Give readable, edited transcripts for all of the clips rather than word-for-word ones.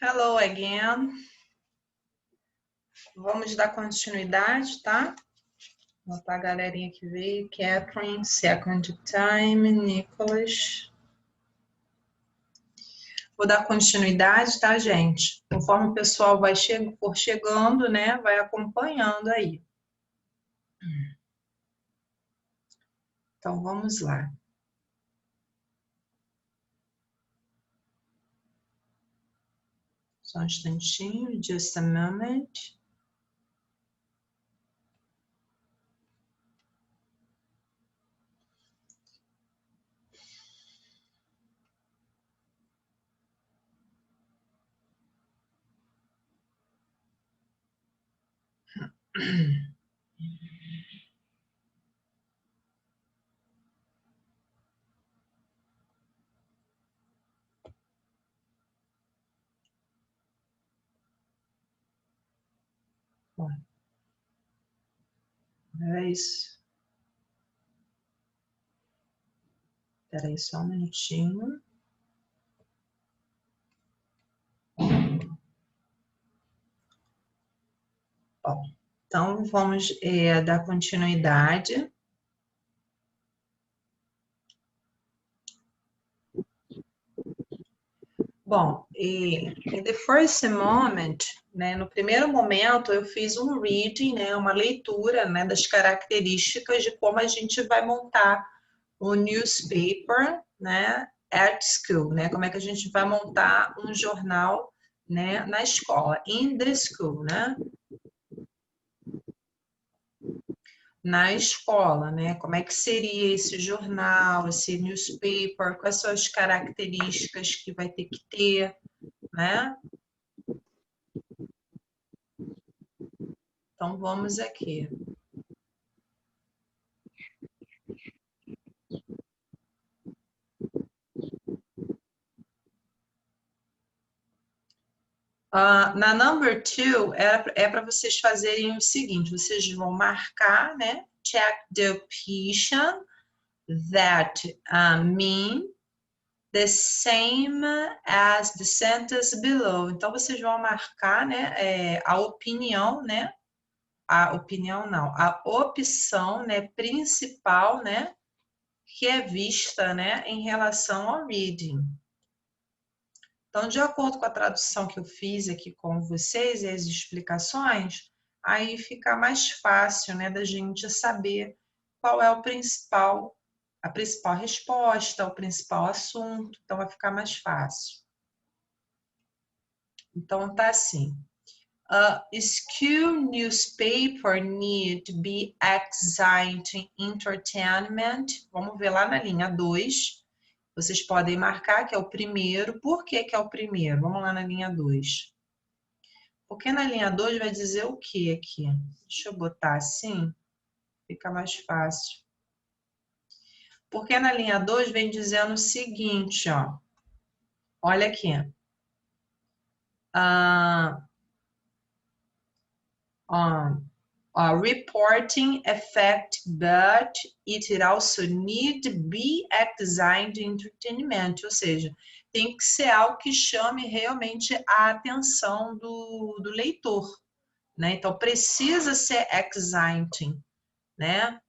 Hello again. Vamos dar continuidade, tá? Vou botar a galerinha que veio. Catherine, second time, Nicholas. Vou dar continuidade, tá, gente? Conforme o pessoal for chegando, né, vai acompanhando aí. Então, vamos lá. Só um instantinho, just a moment. Bom, é isso. Espera aí só um minutinho. Bom, então vamos dar continuidade. Bom, in the first moment, né, no primeiro momento eu fiz um reading, né, uma leitura, né, das características de como a gente vai montar o newspaper, né, at school, né, como é que a gente vai montar um jornal, né, na escola, in the school, né, na escola, né, como é que seria esse jornal, esse newspaper, quais são as características que vai ter que ter, né? Então, vamos aqui. Na number 2, é para vocês fazerem o seguinte, vocês vão marcar, né? Check the option that mean the same as the sentence below. Então, vocês vão marcar, né, a opinião, né? A opinião não, a opção, né, principal, né, que é vista, né, em relação ao reading. Então, de acordo com a tradução que eu fiz aqui com vocês e as explicações, aí fica mais fácil, né, da gente saber qual é a principal resposta, o principal assunto, então vai ficar mais fácil. Então, tá assim. School newspaper need to be exciting entertainment. Vamos ver lá na linha 2. Vocês podem marcar que é o primeiro. Por que que é o primeiro? Vamos lá na linha 2. Porque na linha 2 vai dizer o que aqui? Deixa eu botar assim, fica mais fácil. Porque na linha 2 vem dizendo o seguinte, ó. Olha aqui. Reporting effect, but it also need to be exciting entertainment, ou seja, tem que ser algo que chame realmente a atenção do leitor, né? Então, precisa ser exciting, né?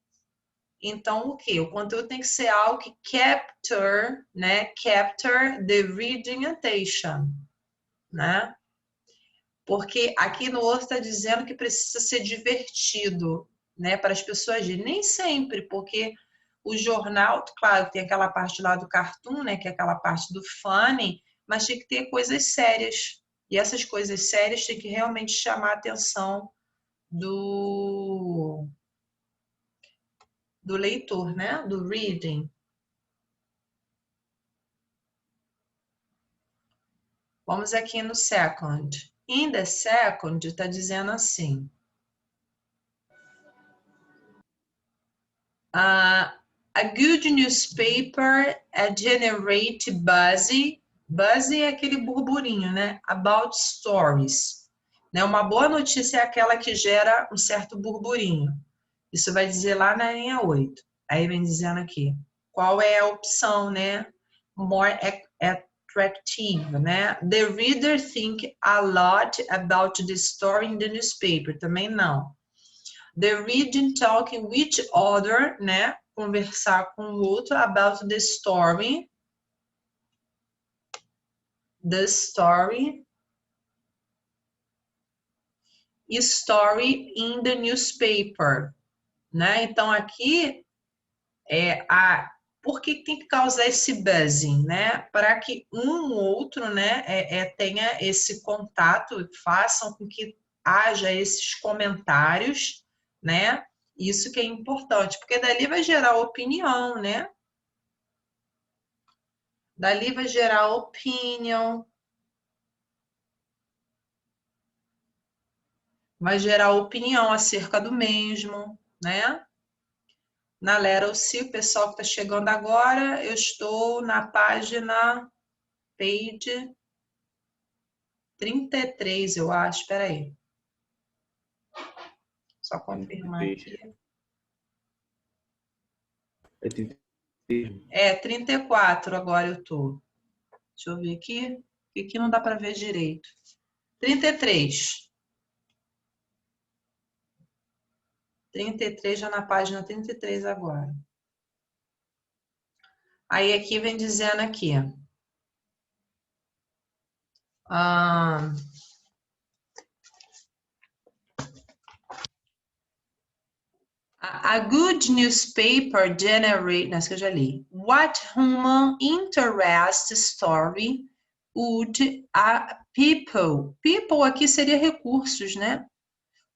Então, o quê? O conteúdo tem que ser algo que capture, né? Capture the reading attention, né? Porque aqui no outro está dizendo que precisa ser divertido, né, para as pessoas lerem. Nem sempre, porque o jornal, claro, tem aquela parte lá do cartoon, né, que é aquela parte do funny, mas tem que ter coisas sérias. E essas coisas sérias tem que realmente chamar a atenção do leitor, né, do reading. Vamos aqui no second. In the second, está dizendo assim. A good newspaper generate buzz. Buzz é aquele burburinho, né? About stories. Né? Uma boa notícia é aquela que gera um certo burburinho. Isso vai dizer lá na linha 8. Aí vem dizendo aqui. Qual é a opção, né? More attractive, né? The reader think a lot about the story in the newspaper. Também não. The reading talk with each other, né? Conversar com o outro about the story. The story. Story in the newspaper, né? Então aqui por que tem que causar esse buzzing, né? Para que um ou outro, né, tenha esse contato, façam com que haja esses comentários, né? Isso que é importante, porque dali vai gerar opinião, né? Dali vai gerar opinião. Vai gerar opinião acerca do mesmo, né? Na Literacy, o pessoal que está chegando agora, eu estou na página page 33, eu acho. Espera aí. Só confirmar 33. aqui. É 33. É, 34 agora eu tô. Deixa eu ver aqui. Aqui não dá para ver direito. 33. 33, já na página 33 agora. Aí aqui vem dizendo aqui. A good newspaper generates, que eu já li. What human interest story would people? People aqui seria recursos, né?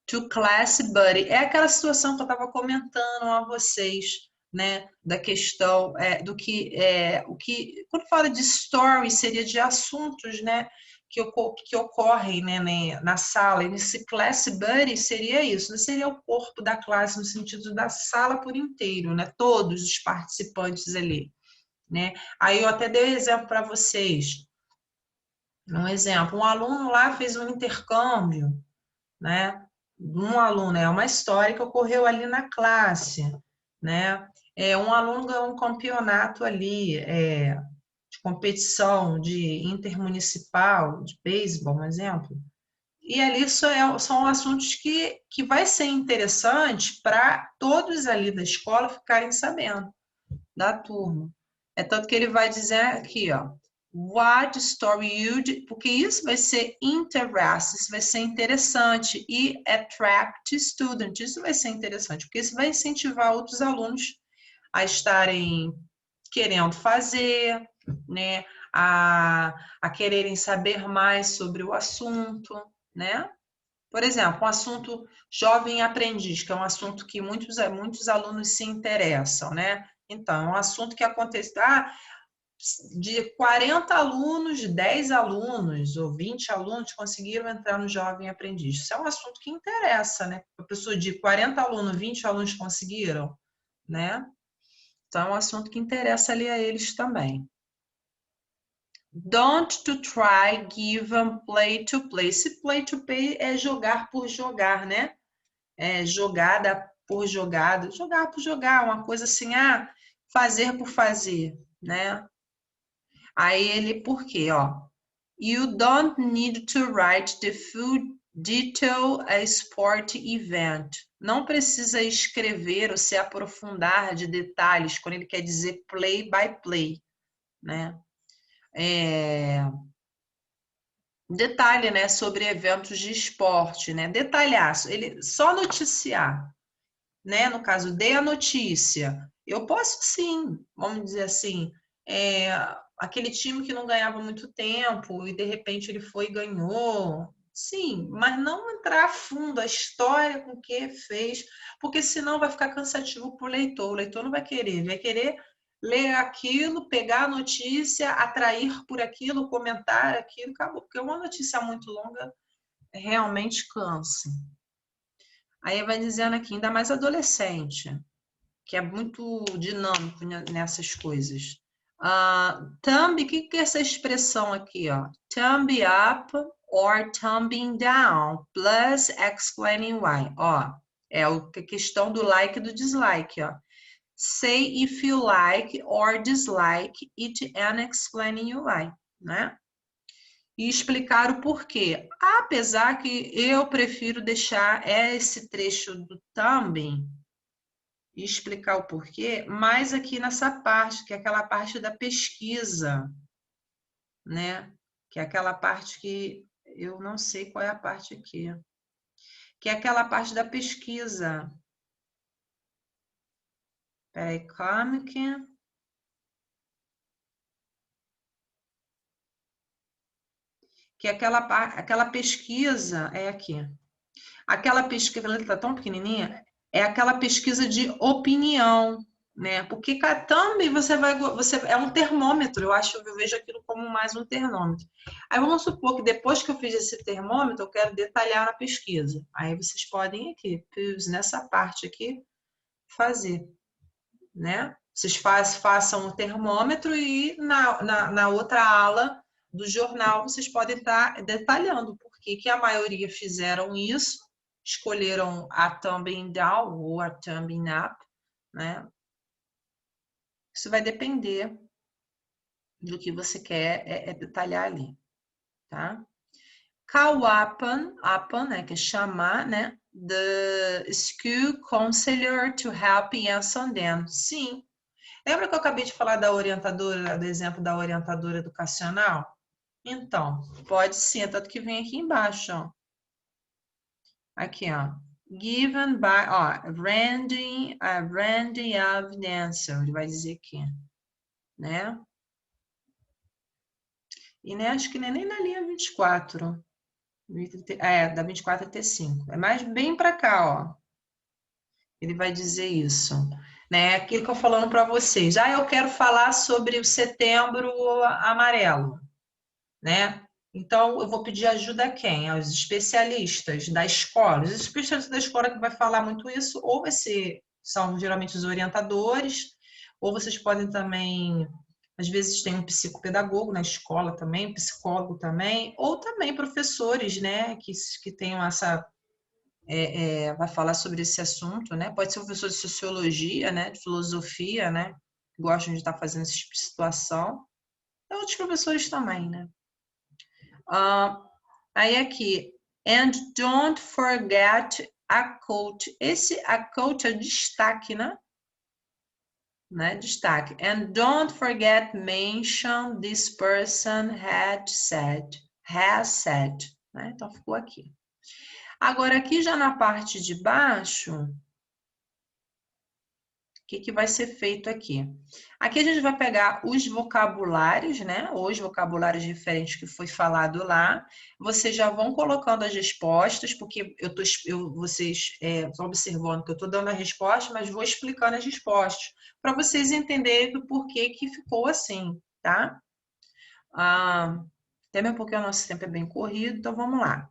To class buddy. É aquela situação que eu estava comentando a vocês, né? Da questão do que o que quando fala de story seria de assuntos, né? Que ocorrem, né, na sala. E nesse class buddy seria isso, não seria o corpo da classe no sentido da sala por inteiro, né? Todos os participantes ali, né? Aí eu até dei um exemplo para vocês. Um exemplo, um aluno lá fez um intercâmbio, né? Um aluno, é uma história que ocorreu ali na classe, né? Um aluno ganhou um campeonato ali, de competição de intermunicipal, de beisebol, um exemplo. E ali são assuntos que vai ser interessante para todos ali da escola ficarem sabendo, da turma. É tanto que ele vai dizer aqui, ó, what story you'd, porque isso vai ser interest, isso vai ser interessante, e attract student, isso vai ser interessante, porque isso vai incentivar outros alunos a estarem querendo fazer, né, a quererem saber mais sobre o assunto, né? Por exemplo, um assunto jovem aprendiz, que é um assunto que muitos alunos se interessam, né? Então, é um assunto que acontece, de 40 alunos, 10 alunos ou 20 alunos conseguiram entrar no Jovem Aprendiz. Isso é um assunto que interessa, né? A pessoa de 40 alunos, 20 alunos conseguiram, né? Então, é um assunto que interessa ali a eles também. Don't to try, give and play to play. Esse play to play é jogar por jogar, né? É jogada por jogada. Jogar por jogar, uma coisa assim, fazer por fazer, né? Aí ele, por quê, ó? You don't need to write the full detail a sport event. Não precisa escrever ou se aprofundar de detalhes quando ele quer dizer play by play, né? Detalhe, né, sobre eventos de esporte, né? Detalhar, ele só noticiar, né? No caso, dê a notícia. Eu posso sim, vamos dizer assim, aquele time que não ganhava muito tempo e de repente ele foi e ganhou. Sim, mas não entrar a fundo a história com que fez, porque senão vai ficar cansativo para o leitor. O leitor não vai querer ler aquilo, pegar a notícia, atrair por aquilo, comentar aquilo, acabou. Porque uma notícia muito longa realmente cansa. Aí vai dizendo aqui, ainda mais adolescente, que é muito dinâmico nessas coisas. Thumb, o que é essa expressão aqui, ó? Thumb up or thumbing down, plus explaining why. Ó, é a questão do like e do dislike, ó. Say if you like or dislike it and explaining why. né? E explicar o porquê. Apesar que eu prefiro deixar esse trecho do também e explicar o porquê, mais aqui nessa parte, que é aquela parte da pesquisa, né? Que é aquela parte que eu não sei qual é a parte aqui. Que é aquela parte da pesquisa. Peraí, calma que... Que é aquela pesquisa, é aqui. Aquela pesquisa, ela está tão pequenininha, é aquela pesquisa de opinião, né? Porque também você é um termômetro, eu vejo aquilo como mais um termômetro. Aí vamos supor que depois que eu fiz esse termômetro, eu quero detalhar na pesquisa. Aí vocês podem aqui, nessa parte aqui, fazer, né? Vocês façam o termômetro e na outra ala do jornal vocês podem estar detalhando por que a maioria fizeram isso, escolheram a thumbing down ou a thumbing up, né? Isso vai depender do que você quer detalhar ali, tá? Call upon, né, que é chamar, né? The school counselor to help answer them. Sim. Lembra que eu acabei de falar da orientadora, do exemplo da orientadora educacional? Então, pode ser, tanto que vem aqui embaixo, ó. Aqui, ó. Given by, ó, Randy of the answer, ele vai dizer aqui, né? E né, acho que nem na linha 24. Da 24 até 5. É mais bem para cá, ó. Ele vai dizer isso, né? Aquilo que eu falando para vocês. Ah, eu quero falar sobre o Setembro Amarelo, né? Então, eu vou pedir ajuda a quem? Aos especialistas da escola. Os especialistas da escola que vai falar muito isso, ou são geralmente os orientadores, ou vocês podem também, às vezes tem um psicopedagogo na escola também, um psicólogo também, ou também professores, né, que tenham vai falar sobre esse assunto, né? Pode ser um professor de sociologia, né, de filosofia, né, que gostam de estar fazendo essa tipo de situação. E outros professores também, né? Aí aqui, and don't forget a quote. Esse a quote é destaque, né? Destaque. And don't forget mention this person has said. Né? Então ficou aqui. Agora aqui já na parte de baixo, que vai ser feito aqui? Aqui a gente vai pegar os vocabulários, né? Os vocabulários diferentes que foi falado lá. Vocês já vão colocando as respostas, porque vocês estão observando que eu estou dando a resposta, mas vou explicando as respostas, para vocês entenderem do porquê que ficou assim, tá? Até mesmo porque o nosso tempo é bem corrido, então vamos lá.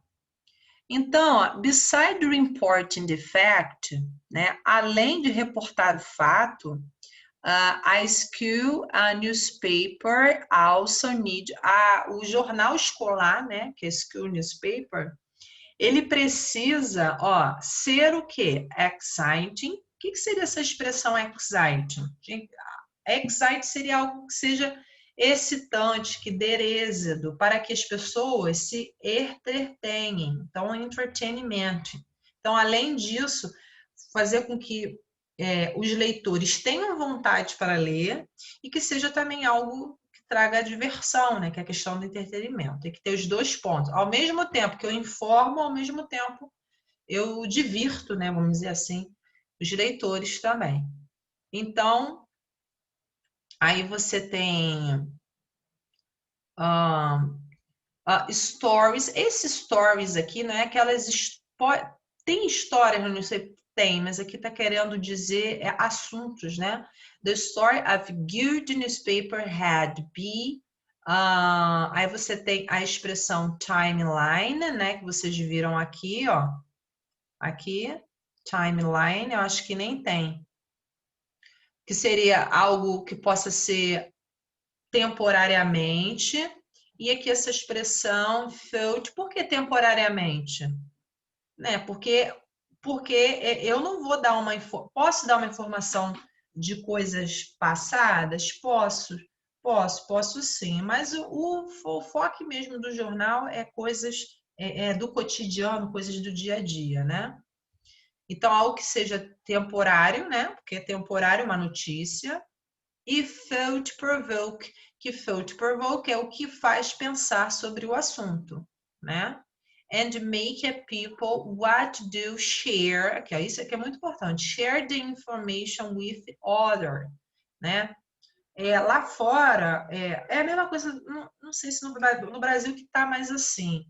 Então, beside reporting the fact, né, além de reportar o fato, a school newspaper also need, o jornal escolar, né, que é school newspaper, ele precisa, ser o quê? Exciting. O que seria essa expressão exciting? Excite seria algo que seja excitante, que dê êxito, para que as pessoas se entretenham. Então, entretenimento. Então, além disso, fazer com que os leitores tenham vontade para ler e que seja também algo que traga diversão, né? Que é a questão do entretenimento. Tem que ter os dois pontos. Ao mesmo tempo que eu informo, ao mesmo tempo eu divirto, né? Vamos dizer assim, os leitores também. Então, aí você tem stories. Esses stories aqui não é aquelas... Tem histórias, não sei, tem, mas aqui está querendo dizer assuntos, né? The story of good newspaper had be... aí você tem a expressão timeline, né? Que vocês viram aqui, ó. Aqui, timeline, eu acho que nem tem. Que seria algo que possa ser temporariamente. E aqui essa expressão felt, por que temporariamente? Né? Porque eu não vou dar posso dar uma informação de coisas passadas? Posso, Posso sim, mas o foco mesmo do jornal é coisas do cotidiano, coisas do dia a dia, né? Então, algo que seja temporário, né? Porque é temporário uma notícia. E thought provoke, que thought provoke é o que faz pensar sobre o assunto, né? And make a people what do share, que isso aqui é muito importante, share the information with other, né? Lá fora, é a mesma coisa, não sei se no Brasil que está mais assim.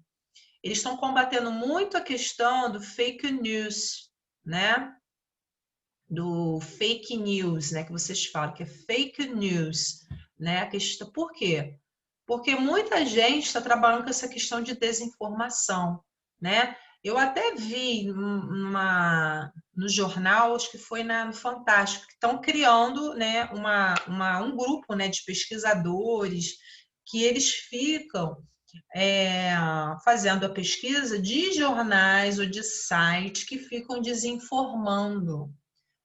Eles estão combatendo muito a questão do fake news, né? Do fake news, né? Que vocês falam, que é fake news, né? A questão, por quê? Porque muita gente está trabalhando com essa questão de desinformação, né? Eu até vi no jornal, acho que foi no Fantástico, que estão criando, né, um grupo, né, de pesquisadores que eles ficam fazendo a pesquisa de jornais ou de sites que ficam desinformando,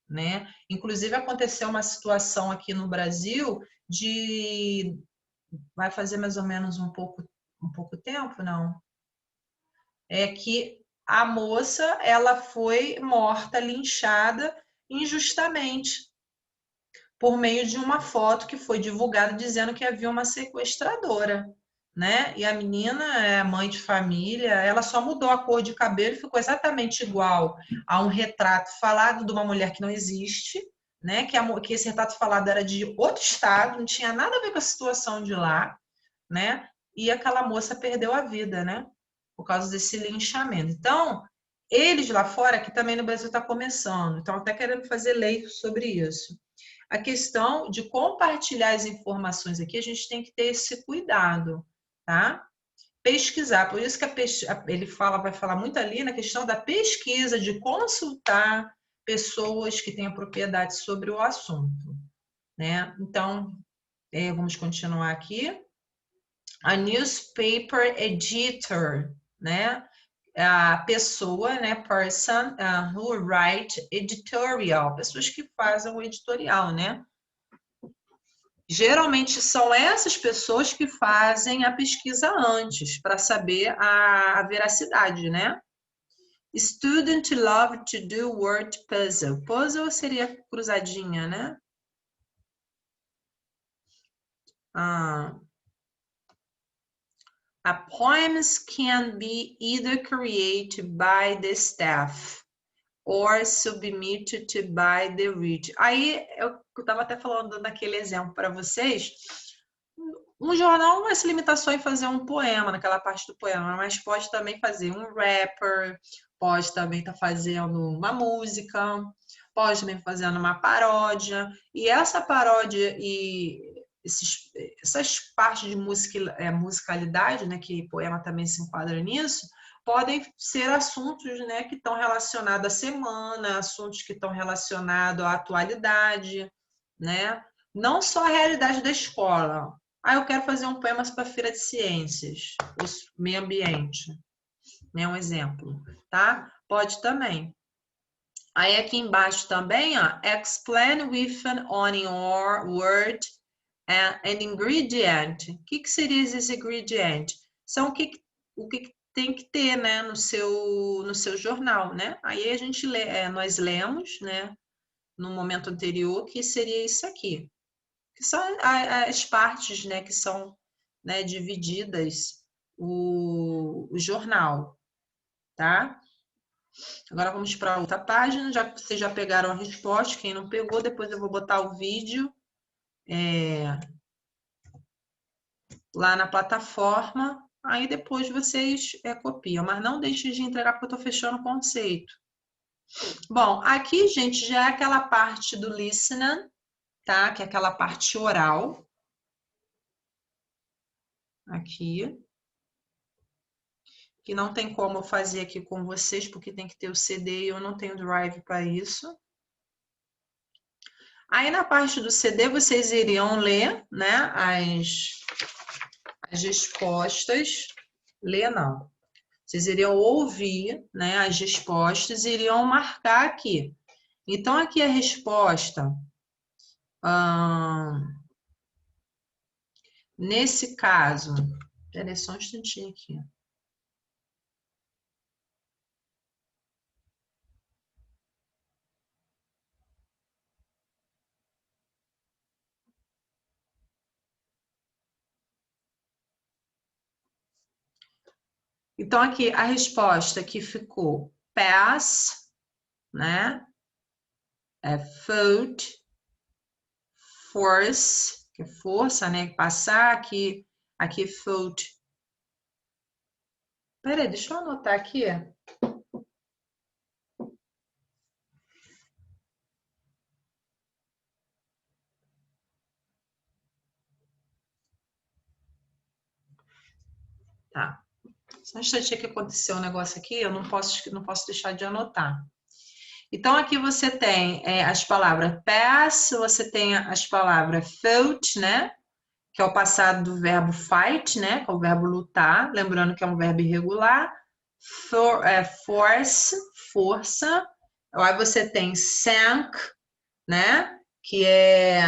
né? Inclusive aconteceu uma situação aqui no Brasil vai fazer mais ou menos um pouco tempo, não? É que a moça, ela foi morta, linchada injustamente por meio de uma foto que foi divulgada dizendo que havia uma sequestradora, né? E a menina é mãe de família, ela só mudou a cor de cabelo e ficou exatamente igual a um retrato falado de uma mulher que não existe, né? Que esse retrato falado era de outro estado, não tinha nada a ver com a situação de lá, né? E aquela moça perdeu a vida, né? Por causa desse linchamento. Então, eles lá fora, que também no Brasil está começando, estão até querendo fazer lei sobre isso. A questão de compartilhar as informações aqui, a gente tem que ter esse cuidado, tá? Pesquisar, por isso que ele vai falar muito ali na questão da pesquisa, de consultar pessoas que tenham propriedade sobre o assunto, né? Então, vamos continuar aqui. A newspaper editor, né? A pessoa, né? Person who write editorial, pessoas que fazem o editorial, né? Geralmente são essas pessoas que fazem a pesquisa antes, para saber a veracidade, né? Student love to do word puzzle. Puzzle seria cruzadinha, né? Poems can be either created by the staff or submitted by the reader. Aí, eu estava até falando naquele exemplo para vocês, um jornal não vai se limitar só em fazer um poema, naquela parte do poema, mas pode também fazer um rapper, pode também estar fazendo uma música, pode também fazendo uma paródia, e essa paródia e essas partes de musicalidade, né, que poema também se enquadra nisso, podem ser assuntos, né, que estão relacionados à semana, assuntos que estão relacionados à atualidade, né? Não só a realidade da escola. Eu quero fazer um poema para a Feira de Ciências, o meio ambiente, né? Um exemplo, tá? Pode também. Aí aqui embaixo também, ó, explain with an on your word an ingredient. O que seria esse ingredient? São o que tem que ter, né, no seu jornal, né? Aí a gente nós lemos, né, no momento anterior, que seria isso aqui, que são as partes, né, que são, né, divididas o jornal, tá? Agora vamos para outra página, já que vocês já pegaram a resposta, quem não pegou, depois eu vou botar o vídeo lá na plataforma, aí depois vocês copiam, mas não deixem de entregar porque eu estou fechando o conceito. Bom, aqui, gente, já é aquela parte do listening, tá? Que é aquela parte oral. Aqui. Que não tem como eu fazer aqui com vocês, porque tem que ter o CD e eu não tenho drive para isso. Aí na parte do CD vocês iriam ler, né, as respostas. Ler não. Vocês iriam ouvir, né, as respostas e iriam marcar aqui. Então aqui a resposta nesse caso, peraí só um instantinho aqui. Então, aqui a resposta que ficou pass, né? Foot, force, que é força, né? Passar aqui foot. Peraí, deixa eu anotar aqui. Tá. Só um instantinho que aconteceu um negócio aqui, eu não posso deixar de anotar. Então, aqui você tem as palavras pass, você tem as palavras fought, né? Que é o passado do verbo fight, né? Que é o verbo lutar. Lembrando que é um verbo irregular. Force, força. Aí você tem sank, né? Que é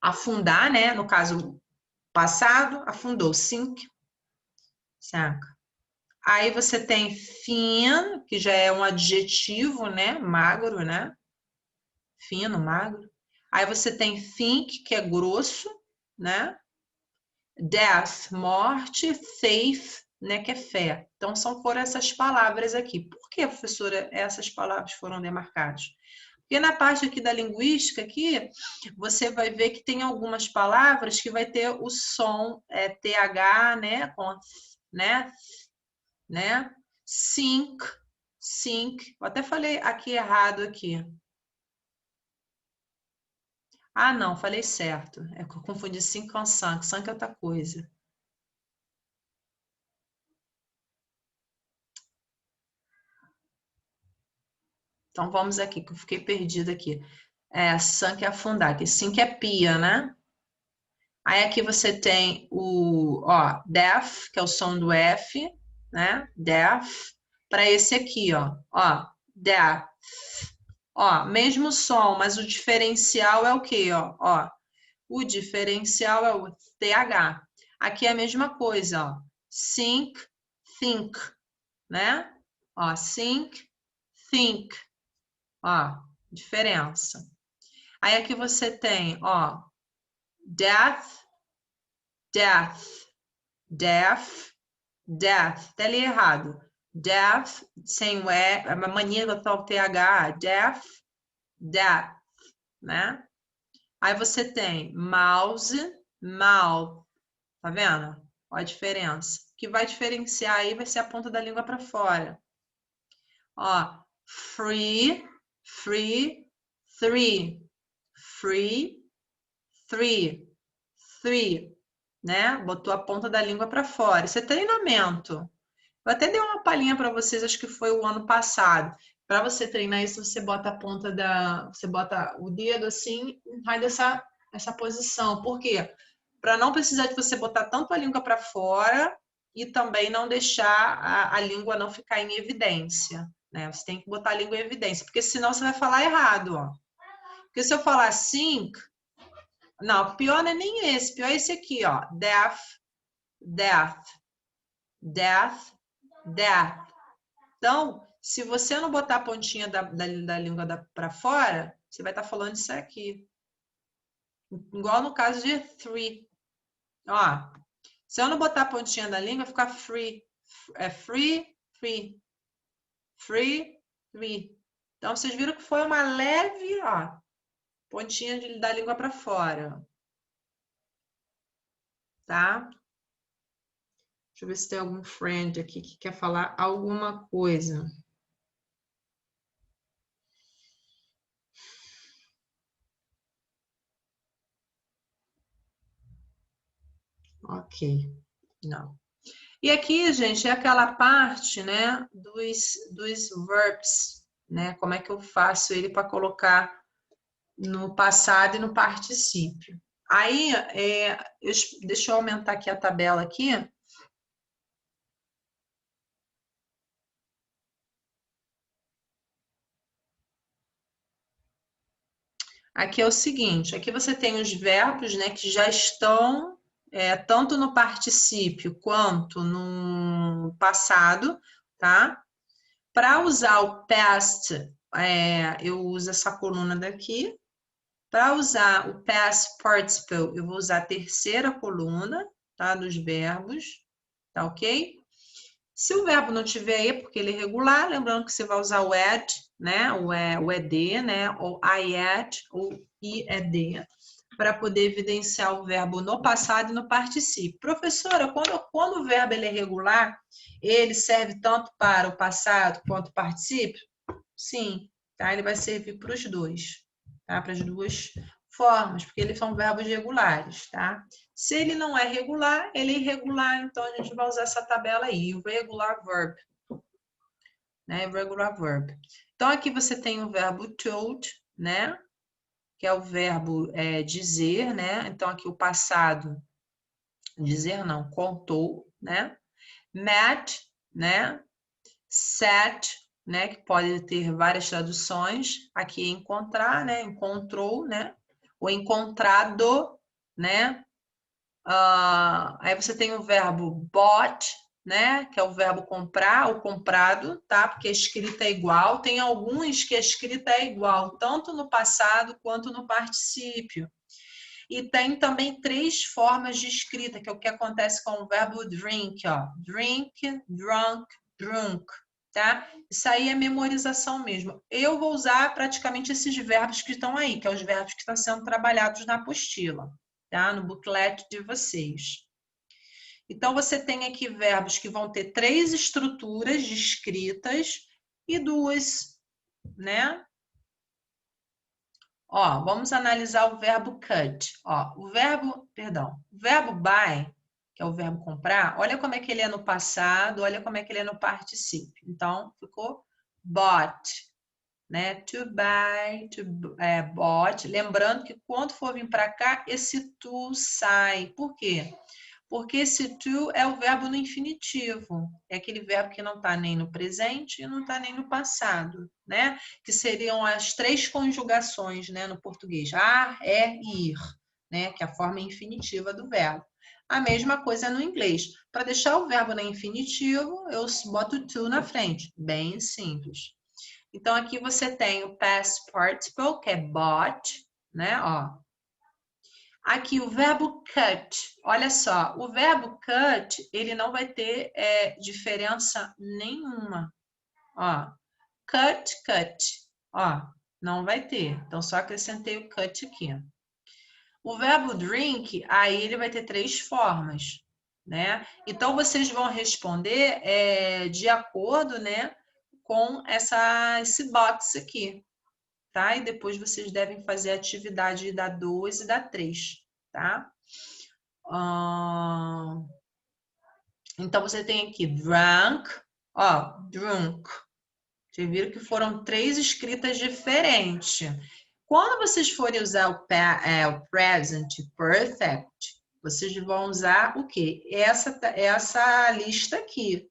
afundar, né? No caso, passado, afundou. Sink, sank. Aí você tem thin, que já é um adjetivo, né? Magro, né? Fino, magro. Aí você tem think, que é grosso, né? Death, morte, faith, né? Que é fé. Então, foram essas palavras aqui. Por que, professora, essas palavras foram demarcadas? Porque na parte aqui da linguística, aqui, você vai ver que tem algumas palavras que vai ter o som TH, né? Com, né? Sink, sink. Eu até falei aqui errado aqui. Ah, não, falei certo. É que eu confundi sink com sunk. Sunk é outra coisa. Então vamos aqui, que eu fiquei perdida aqui. Sunk é afundar, que sink é pia, né? Aí aqui você tem o, deaf, que é o som do F, né? Deaf. Para esse aqui, ó, deaf. Ó, mesmo som, mas o diferencial é o quê, ó? O diferencial é o TH. Aqui é a mesma coisa, ó. Think, think, né? Ó, think, think. Ó, diferença. Aí aqui você tem, ó, death, death, death, death. Até li errado. Death, sem o E, a mania de botar o TH, death, death, né? Aí você tem mouse, mouth. Tá vendo? Olha a diferença. O que vai diferenciar aí vai ser a ponta da língua para fora. Ó, free, free, three. Free, three, three, né? Botou a ponta da língua para fora. Isso é treinamento. Eu até dei uma palhinha para vocês, acho que foi o ano passado. Para você treinar isso, você bota a ponta você bota o dedo assim, e faz essa posição. Por quê? Para não precisar de você botar tanto a língua para fora e também não deixar a língua não ficar em evidência, né? Você tem que botar a língua em evidência, porque senão você vai falar errado, ó. Porque se eu falar sink, não, pior não é nem esse, pior é esse aqui, ó. Death, death, death, death. Então, se você não botar a pontinha da língua para fora, você vai estar falando isso aqui. Igual no caso de three. Ó, se eu não botar a pontinha da língua, vai ficar free. É free, free. Free, free. Então, vocês viram que foi uma leve, ó, pontinha da língua para fora. Tá? Deixa eu ver se tem algum friend aqui que quer falar alguma coisa. Ok, não. E aqui, gente, é aquela parte, né, dos verbs, né? Como é que eu faço ele para colocar no passado e no particípio. Aí, deixa eu aumentar aqui a tabela aqui. Aqui é o seguinte, aqui você tem os verbos, né, que já estão tanto no particípio quanto no passado, tá? Para usar o past, eu uso essa coluna daqui. Para usar o past participle, eu vou usar a terceira coluna, tá? Dos verbos, tá ok? Se o verbo não tiver aí, porque ele é irregular, lembrando que você vai usar o ed, né? O ed, né? Ou ied, ou ied, para poder evidenciar o verbo no passado e no particípio. Professora, quando o verbo ele é regular, ele serve tanto para o passado quanto o particípio? Sim, tá? Ele vai servir para os dois, tá? Para as duas formas, porque eles são verbos regulares, tá? Se ele não é regular, ele é irregular, então a gente vai usar essa tabela aí, o regular verb, né? Regular verb. Então aqui você tem o verbo told, né? Que é o verbo dizer, né? Então aqui o passado, dizer não, contou, né? Met, né? Set, né? Que pode ter várias traduções. Aqui encontrar, né? Encontrou, né? Ou encontrado, né? Aí você tem o verbo bought, né? Que é o verbo comprar ou comprado, tá? Porque a escrita é igual. Tem alguns que a escrita é igual, tanto no passado quanto no particípio. E tem também 3 formas de escrita, que é o que acontece com o verbo drink, ó. Drink, drunk, drunk, tá? Isso aí é memorização mesmo. Eu vou usar praticamente esses verbos que estão aí, que são os verbos que estão sendo trabalhados na apostila, tá? No booklet de vocês. Então, você tem aqui verbos que vão ter 3 estruturas descritas e 2, né? Ó, vamos analisar o verbo cut. Ó, o verbo buy, que é o verbo comprar, olha como é que ele é no passado, olha como é que ele é no particípio. Então, ficou bought, né? To buy, bought. Lembrando que quando for vir para cá, esse to sai. Por quê? Porque esse to é o verbo no infinitivo. É aquele verbo que não está nem no presente e não está nem no passado, né? Que seriam as 3 conjugações, né, no português. Ar, é e ir, né? Que é a forma infinitiva do verbo. A mesma coisa no inglês. Para deixar o verbo no infinitivo, eu boto to na frente. Bem simples. Então, aqui você tem o past participle, que é bought, né? Ó, aqui o verbo cut, olha só, o verbo cut, ele não vai ter diferença nenhuma. Ó, cut, ó, não vai ter. Então, só acrescentei o cut aqui. O verbo drink, aí ele vai ter 3 formas, né? Então, vocês vão responder de acordo, né, com esse box aqui, tá? E depois vocês devem fazer a atividade da 2 e da 3, tá? Então, você tem aqui drunk, ó, drunk. Vocês viram que foram 3 escritas diferentes. Quando vocês forem usar o present perfect, vocês vão usar o quê? Essa lista aqui,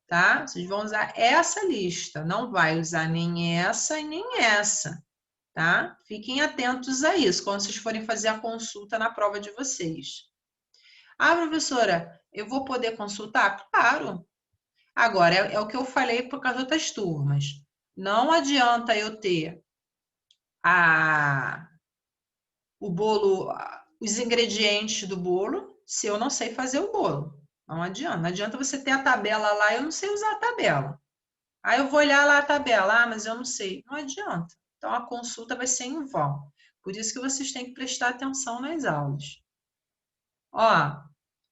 tá? Vocês vão usar essa lista. Não vai usar nem essa e nem essa, tá? Fiquem atentos a isso quando vocês forem fazer a consulta na prova de vocês. Ah, professora, eu vou poder consultar? Claro. Agora, é o que eu falei para as outras turmas. Não adianta eu ter o bolo, os ingredientes do bolo, se eu não sei fazer o bolo. Não adianta. Não adianta você ter a tabela lá e eu não sei usar a tabela. Aí eu vou olhar lá a tabela, mas eu não sei. Não adianta. Então, a consulta vai ser em vão. Por isso que vocês têm que prestar atenção nas aulas. Ó,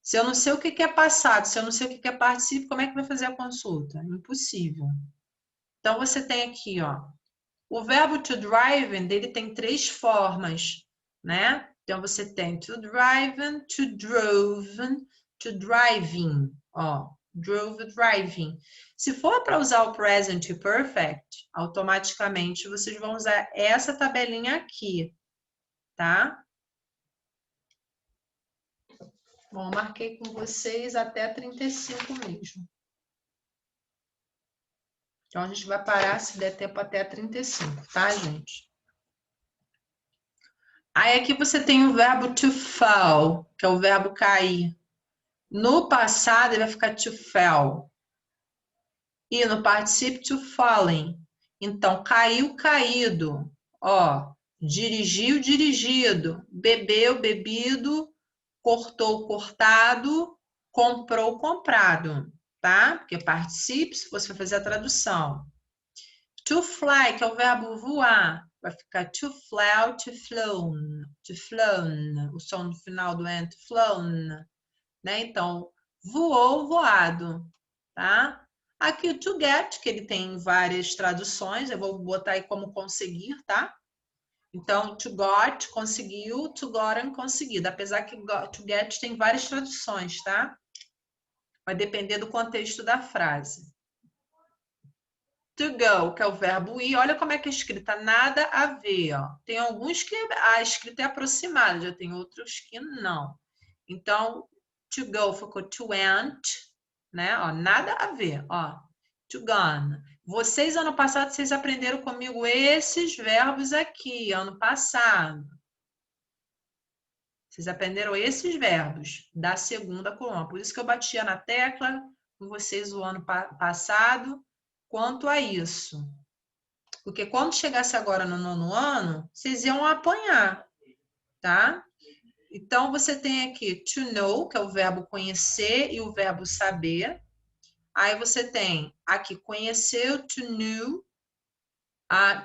se eu não sei o que é passado, se eu não sei o que é particípio, como é que vai fazer a consulta? Impossível. Então, você tem aqui, ó, o verbo to drive, dele tem 3 formas, né? Então, você tem to driven, to drove, to driving, ó, drove, driving. Se for para usar o present perfect, automaticamente vocês vão usar essa tabelinha aqui, tá? Bom, marquei com vocês até 35 mesmo. Então, a gente vai parar, se der tempo, até 35, tá, gente? Aí aqui você tem o verbo to fall, que é o verbo cair. No passado, ele vai ficar to fell. E no particípio, to fallen. Então, caiu, caído. Ó, dirigiu, dirigido. Bebeu, bebido. Cortou, cortado. Comprou, comprado. Tá? Porque particípio, se você for fazer a tradução. To fly, que é o verbo voar. Vai ficar to fly, to flown. To flown. O som no final do end, flown. Né? Então, voou, voado, tá? Aqui o to get, que ele tem várias traduções, eu vou botar aí como conseguir, tá? Então, to got, conseguiu, to gotten, conseguido. Apesar que to get tem várias traduções, tá? Vai depender do contexto da frase. To go, que é o verbo ir, olha como é que é escrita, nada a ver, ó. Tem alguns que a escrita é aproximada, já tem outros que não. Então, to go ficou to went, né? Ó, nada a ver, ó. To gone. Vocês, ano passado, vocês aprenderam comigo esses verbos aqui, ano passado. Vocês aprenderam esses verbos da segunda coluna. Por isso que eu batia na tecla com vocês o ano passado quanto a isso. Porque quando chegasse agora no nono ano, vocês iam apanhar, tá? Então, você tem aqui to know, que é o verbo conhecer, e o verbo saber. Aí você tem aqui conhecer, to know,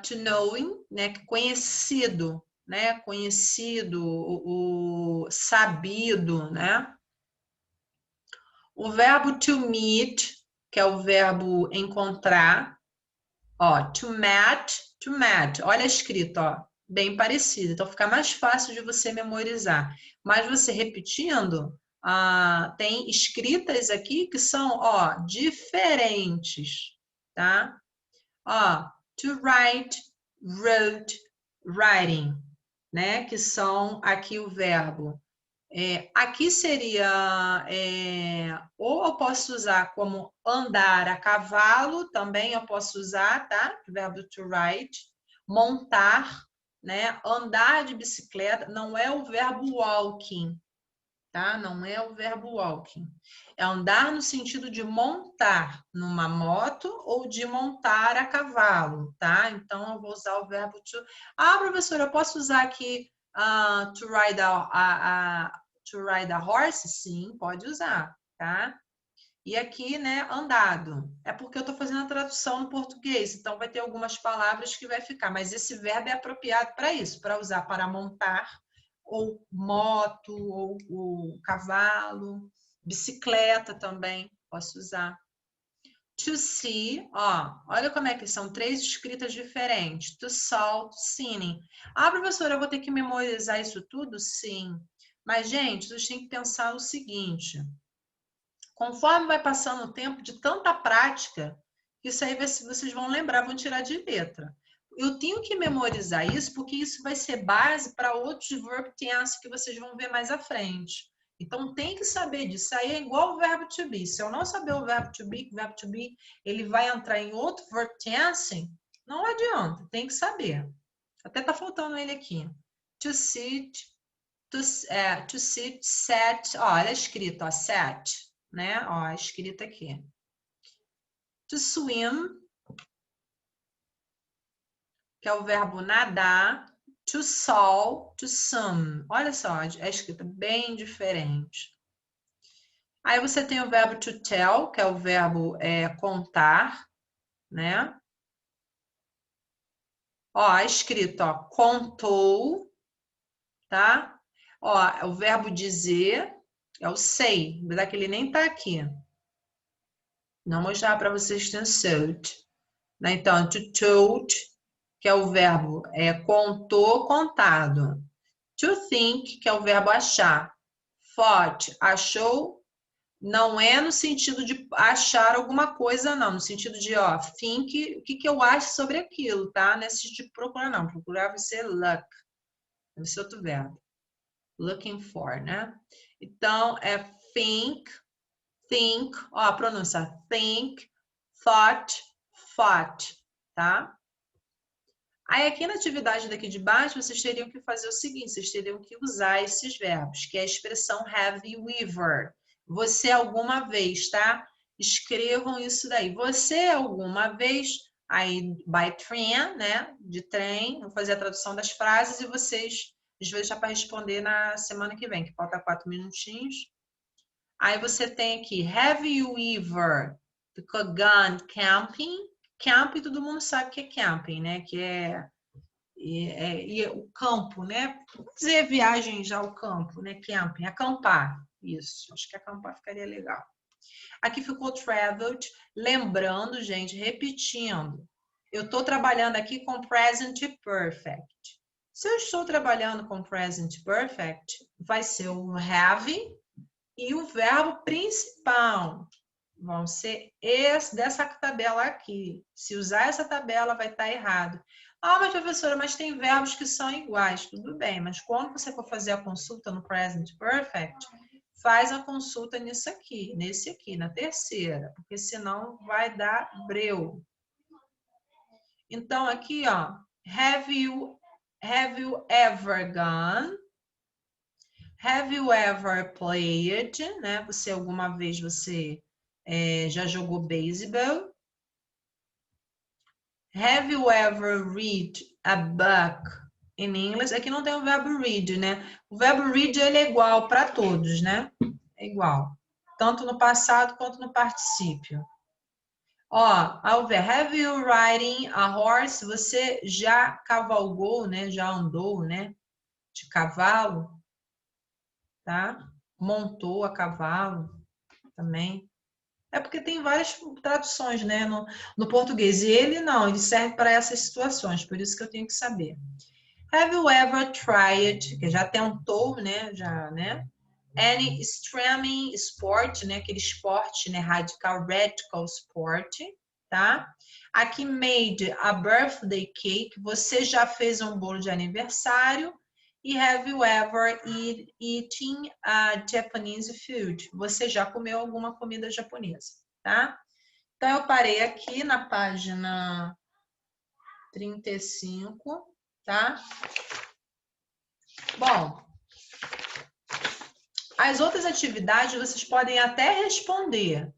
to knowing, né? Conhecido, né? Conhecido, o sabido, né? O verbo to meet, que é o verbo encontrar. Ó, to met. Olha a escrita, ó, bem parecida. Então fica mais fácil de você memorizar. Mas você repetindo, tem escritas aqui que são, ó, diferentes, tá? Ó, to write, wrote, writing, né? Que são aqui o verbo. Aqui seria, ou eu posso usar como andar a cavalo, também eu posso usar, tá? O verbo to ride, montar, né? Andar de bicicleta, não é o verbo walking, tá? Não é o verbo walking. É andar no sentido de montar numa moto ou de montar a cavalo, tá? Então eu vou usar o verbo to. Ah, professora, eu posso usar aqui to ride to ride a horse? Sim, pode usar, tá? E aqui, né, andado. É porque eu estou fazendo a tradução no português, então vai ter algumas palavras que vai ficar, mas esse verbo é apropriado para isso, para usar para montar, ou moto, ou cavalo, bicicleta também, posso usar. To see, ó, olha como é que são três escritas diferentes. To saw, to seen. Ah, professora, eu vou ter que memorizar isso tudo? Sim. Mas, gente, vocês têm que pensar o seguinte: conforme vai passando o tempo de tanta prática, isso aí vocês vão lembrar, vão tirar de letra. Eu tenho que memorizar isso porque isso vai ser base para outros verb tense que vocês vão ver mais à frente. Então tem que saber disso. Isso aí é igual o verbo to be. Se eu não saber o verbo to be, ele vai entrar em outro verb tense, não adianta, tem que saber. Até tá faltando ele aqui. To sit, to sit, set, ó, olha escrito, ó, set, né? Ó, escrito aqui. To swim, que é o verbo nadar. To sol, to swim. Olha só, é escrito bem diferente. Aí você tem o verbo to tell, que é o verbo contar, né? Ó, escrito, ó, contou, tá? Ó, o verbo dizer é o say, apesar que ele nem tá aqui. Não mostrar para vocês tem sold, né? Então, to told, que é o verbo contou, contado. To think, que é o verbo achar. Thought, achou, não é no sentido de achar alguma coisa, não. No sentido de, ó, think, o que eu acho sobre aquilo, tá? Nesse sentido de procurar, não. Procurar vai ser look. Vai ser outro verbo. Looking for, né? Então, é think, ó, a pronúncia. Think, thought, tá? Aí aqui na atividade daqui de baixo, vocês teriam que fazer o seguinte, vocês teriam que usar esses verbos, que é a expressão have you ever. Você alguma vez, tá? Escrevam isso daí. Você alguma vez, aí by train, né? De trem, vou fazer a tradução das frases e vocês vão deixar para responder na semana que vem, que falta 4 minutinhos. Aí você tem aqui, have you ever gone camping? Camping, todo mundo sabe que é camping, né? Que é o campo, né? Vamos dizer viagem já ao campo, né? Camping, acampar. Isso, acho que acampar ficaria legal. Aqui ficou traveled, lembrando, gente, repetindo. Eu estou trabalhando aqui com present perfect. Se eu estou trabalhando com present perfect, vai ser o have e o verbo principal. Vão ser dessa tabela aqui. Se usar essa tabela, vai estar errado. Ah, mas professora, mas tem verbos que são iguais. Tudo bem, mas quando você for fazer a consulta no Present Perfect, faz a consulta nisso aqui, nesse aqui, na terceira, porque senão vai dar breu. Então, aqui, ó, have you ever gone? Have you ever played? Né? Você alguma vez já jogou beisebol? Have you ever read a book in English? Aqui não tem o verbo read, né? O verbo read ele é igual para todos, né? É igual. Tanto no passado quanto no particípio. Ó, ao ver, have you riding a horse? Você já cavalgou, né? Já andou, né? De cavalo, tá? Montou a cavalo também. É porque tem várias traduções, né, no português. E ele não, ele serve para essas situações, por isso que eu tenho que saber. Have you ever tried, que já tentou, né, any extreme sport, né, aquele esporte, né, radical sport, tá? Aqui made a birthday cake, você já fez um bolo de aniversário. E have you ever eaten Japanese food? Você já comeu alguma comida japonesa, tá? Então, eu parei aqui na página 35, tá? Bom, as outras atividades vocês podem até responder,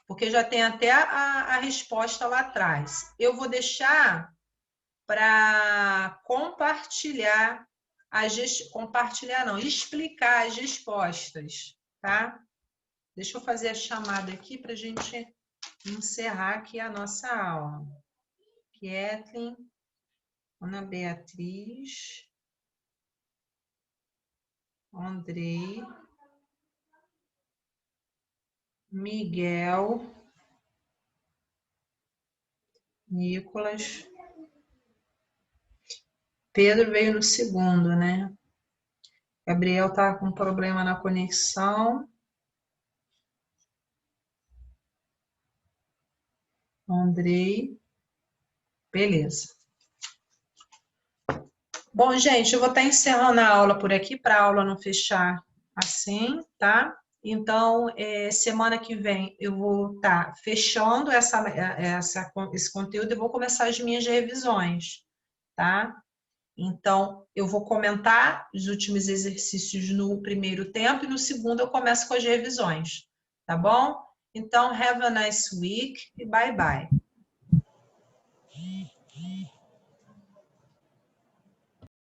porque já tem até a resposta lá atrás. Eu vou deixar para compartilhar explicar as respostas, tá? Deixa eu fazer a chamada aqui para a gente encerrar aqui a nossa aula. Kathleen, Ana Beatriz, Andrei, Miguel, Nicolas, Pedro veio no segundo, né? Gabriel tá com problema na conexão. Andrei. Beleza. Bom, gente, eu vou estar encerrando a aula por aqui, para a aula não fechar assim, tá? Então, semana que vem eu vou estar fechando esse conteúdo e vou começar as minhas revisões, tá? Então, eu vou comentar os últimos exercícios no primeiro tempo e no segundo eu começo com as revisões, tá bom? Então, have a nice week e bye bye.